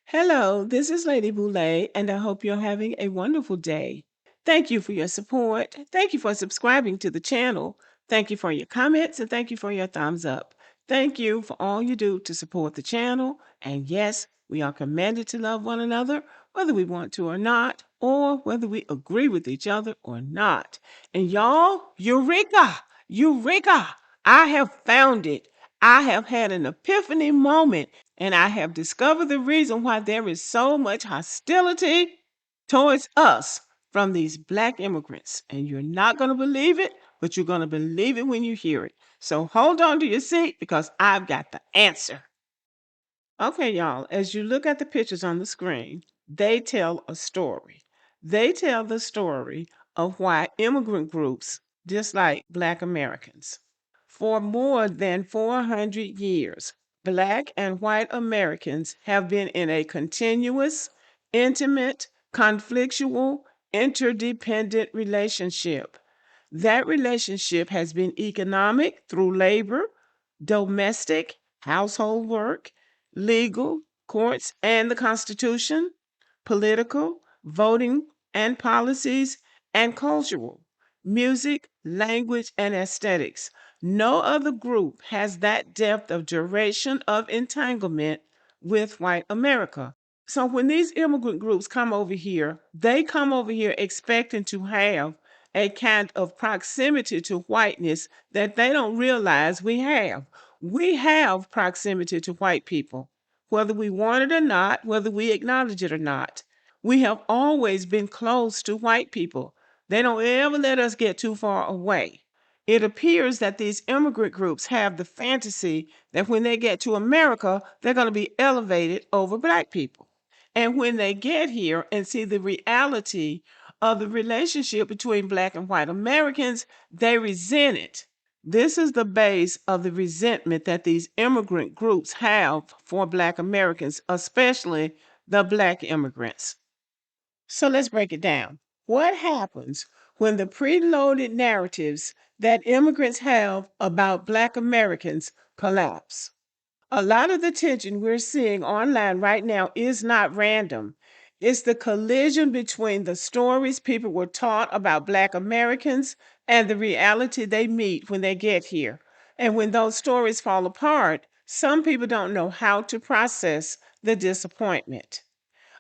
Hello, this is Lady Boulay, and I hope you're having a wonderful day. Thank you for your support. Thank you for subscribing to the channel. Thank you for your comments, and thank you for your thumbs up. Thank you for all you do to support the channel. And yes, we are commanded to love one another, whether we want to or not, or whether we agree with each other or not. And y'all, Eureka! Eureka! I have found it. I have had an epiphany moment, and I have discovered the reason why there is so much hostility towards us from these Black immigrants. And you're not going to believe it, but you're going to believe it when you hear it. So hold on to your seat because I've got the answer. Okay, y'all, as you look at the pictures on the screen, they tell a story. They tell the story of why immigrant groups dislike Black Americans. For more than 400 years, Black and white Americans have been in a continuous, intimate, conflictual, interdependent relationship. That relationship has been economic through labor, domestic, household work, legal, courts, and the Constitution, political, voting, and policies, and cultural, music, language, and aesthetics. No other group has that depth of duration of entanglement with white America. So when these immigrant groups come over here, they come over here expecting to have a kind of proximity to whiteness that they don't realize we have. We have proximity to white people, whether we want it or not, whether we acknowledge it or not. We have always been close to white people. They don't ever let us get too far away. It appears that these immigrant groups have the fantasy that when they get to America, they're going to be elevated over Black people. And when they get here and see the reality of the relationship between Black and white Americans, they resent it. This is the base of the resentment that these immigrant groups have for Black Americans, especially the Black immigrants. So let's break it down. What happens when the preloaded narratives that immigrants have about Black Americans collapse? A lot of the tension we're seeing online right now is not random. It's the collision between the stories people were taught about Black Americans and the reality they meet when they get here. And when those stories fall apart, some people don't know how to process the disappointment.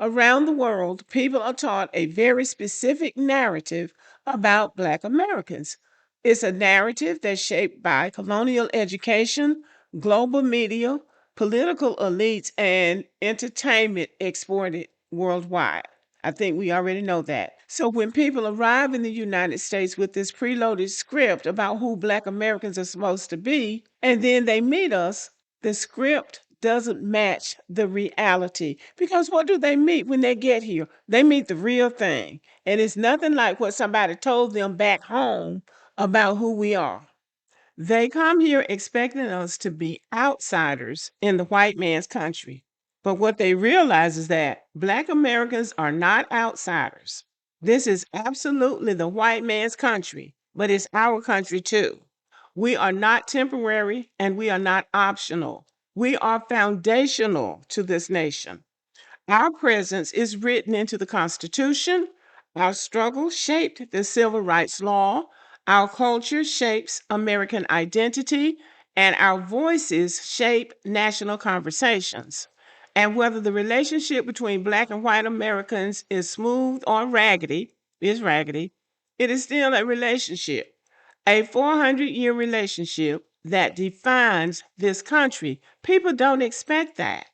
Around the world, people are taught a very specific narrative about Black Americans. It's a narrative that's shaped by colonial education, global media, political elites, and entertainment exported worldwide. I think we already know that. So when people arrive in the United States with this preloaded script about who Black Americans are supposed to be, and then they meet us, the script doesn't match the reality. Because what do they meet when they get here? They meet the real thing. And it's nothing like what somebody told them back home about who we are. They come here expecting us to be outsiders in the white man's country. But what they realize is that Black Americans are not outsiders. This is absolutely the white man's country, but it's our country too. We are not temporary and we are not optional. We are foundational to this nation. Our presence is written into the Constitution. Our struggle shaped the Civil Rights Law. Our culture shapes American identity, and our voices shape national conversations. And whether the relationship between Black and white Americans is smooth or raggedy, it is still a relationship, a 400-year relationship that defines this country. People don't expect that.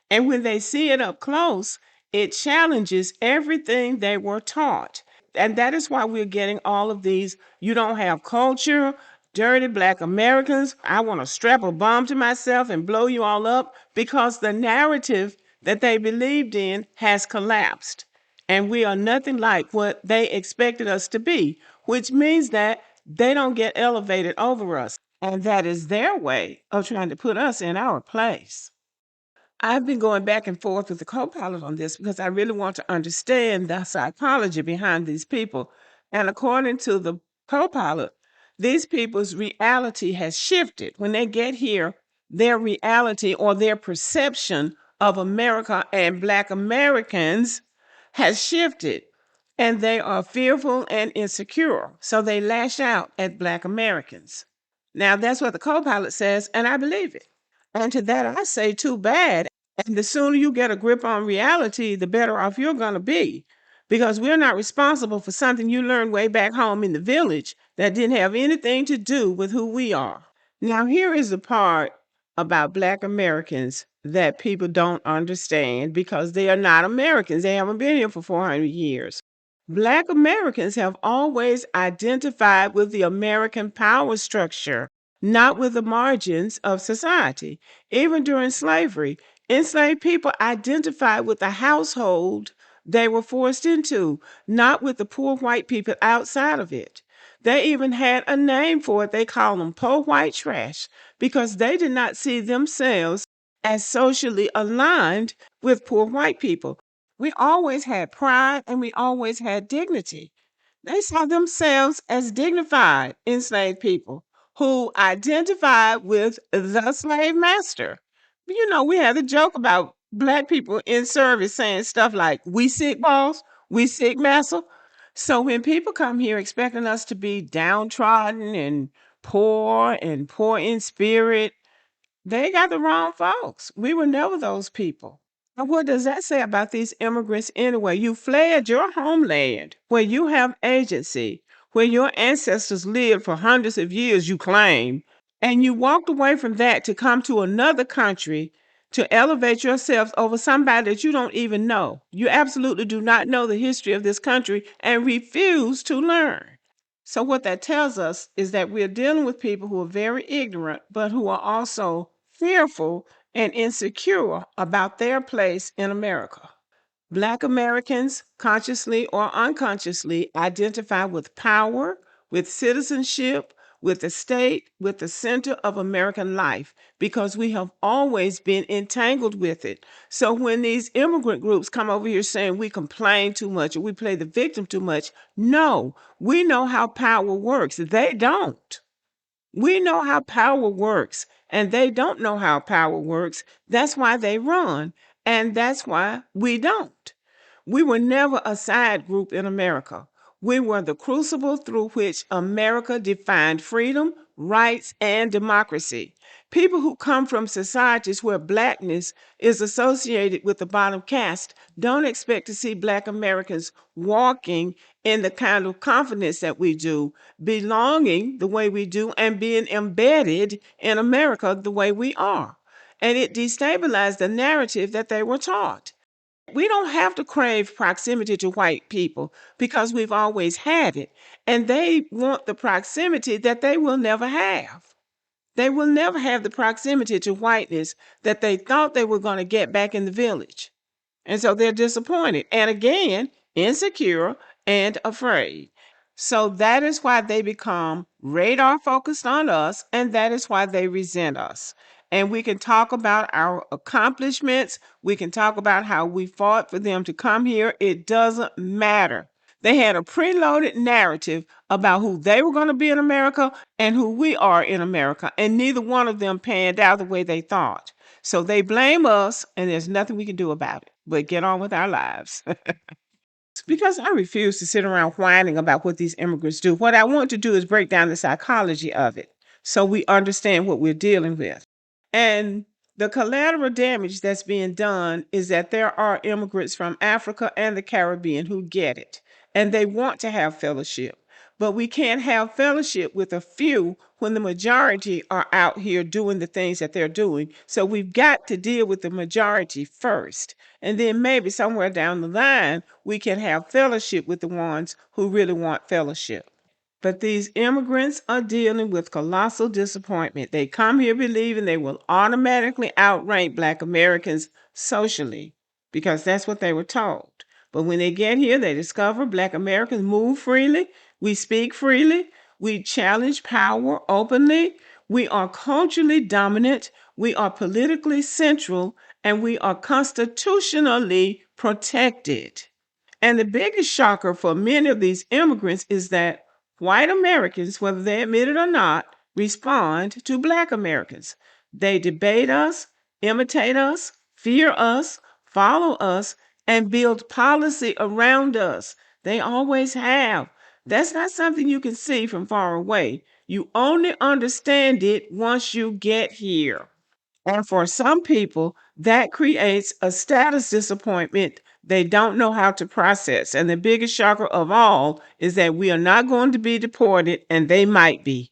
And when they see it up close, it challenges everything they were taught. And that is why we're getting all of these. You don't have culture, dirty black Americans. I want to strap a bomb to myself and blow you all up, because the narrative that they believed in has collapsed. And we are nothing like what they expected us to be, which means that they don't get elevated over us. And that is their way of trying to put us in our place. I've been going back and forth with the co-pilot on this because I really want to understand the psychology behind these people. And according to the co-pilot, these people's reality has shifted. When they get here, their reality or their perception of America and Black Americans has shifted. And they are fearful and insecure. So they lash out at Black Americans. Now, that's what the co-pilot says, and I believe it. And to that, I say, too bad. And the sooner you get a grip on reality, the better off you're going to be. Because we're not responsible for something you learned way back home in the village that didn't have anything to do with who we are. Now, here is the part about Black Americans that people don't understand, because they are not Americans. They haven't been here for 400 years. Black Americans have always identified with the American power structure, not with the margins of society. Even during slavery, enslaved people identified with the household they were forced into, not with the poor white people outside of it. They even had a name for it. They called them poor white trash, because they did not see themselves as socially aligned with poor white people. We always had pride and we always had dignity. They saw themselves as dignified enslaved people who identified with the slave master. You know, we had a joke about Black people in service saying stuff like, "We sick boss, we sick master." So when people come here expecting us to be downtrodden and poor in spirit, they got the wrong folks. We were never those people. And what does that say about these immigrants anyway? You fled your homeland where you have agency, where your ancestors lived for hundreds of years, you claim, and you walked away from that to come to another country to elevate yourselves over somebody that you don't even know. You absolutely do not know the history of this country and refuse to learn. So, what that tells us is that we're dealing with people who are very ignorant, but who are also fearful and insecure about their place in America. Black Americans, consciously or unconsciously, identify with power, with citizenship, with the state, with the center of American life, because we have always been entangled with it. So when these immigrant groups come over here saying we complain too much or we play the victim too much, no, we know how power works. They don't. We know how power works, and they don't know how power works. That's why they run, and that's why we don't. We were never a side group in America. We were the crucible through which America defined freedom, rights, and democracy. People who come from societies where blackness is associated with the bottom caste don't expect to see Black Americans walking in the kind of confidence that we do, belonging the way we do, and being embedded in America the way we are. And it destabilized the narrative that they were taught. We don't have to crave proximity to white people because we've always had it. And they want the proximity that they will never have. They will never have the proximity to whiteness that they thought they were going to get back in the village. And so they're disappointed. And again, insecure and afraid. So that is why they become radar focused on us, and that is why they resent us. And we can talk about our accomplishments. We can talk about how we fought for them to come here. It doesn't matter. They had a preloaded narrative about who they were going to be in America and who we are in America, and neither one of them panned out the way they thought. So they blame us, and there's nothing we can do about it but get on with our lives. Because I refuse to sit around whining about what these immigrants do. What I want to do is break down the psychology of it so we understand what we're dealing with. And the collateral damage that's being done is that there are immigrants from Africa and the Caribbean who get it, and they want to have fellowship. but we can't have fellowship with a few when the majority are out here doing the things that they're doing. So we've got to deal with the majority first. And then maybe somewhere down the line, we can have fellowship with the ones who really want fellowship. But these immigrants are dealing with colossal disappointment. They come here believing they will automatically outrank Black Americans socially because that's what they were told. But when they get here, they discover Black Americans move freely, we speak freely, we challenge power openly, we are culturally dominant, we are politically central, and we are constitutionally protected. And the biggest shocker for many of these immigrants is that white Americans, whether they admit it or not, respond to Black Americans. They debate us, imitate us, fear us, follow us, and build policy around us. They always have. That's not something you can see from far away. You only understand it once you get here. And for some people, that creates a status disappointment they don't know how to process. And the biggest shocker of all is that we are not going to be deported and they might be.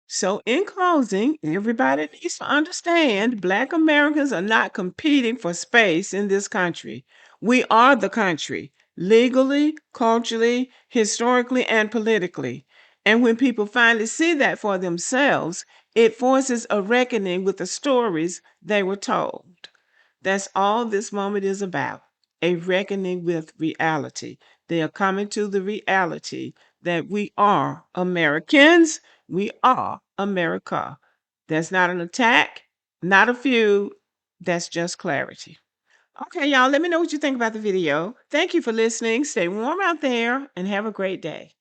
So, in closing, everybody needs to understand Black Americans are not competing for space in this country. We are the country, legally, culturally, historically, and politically. And when people finally see that for themselves, it forces a reckoning with the stories they were told. That's all this moment is about, a reckoning with reality. They are coming to the reality that we are Americans. We are America. That's not an attack, not a feud. That's just clarity. Okay, y'all, let me know what you think about the video. Thank you for listening. Stay warm out there and have a great day.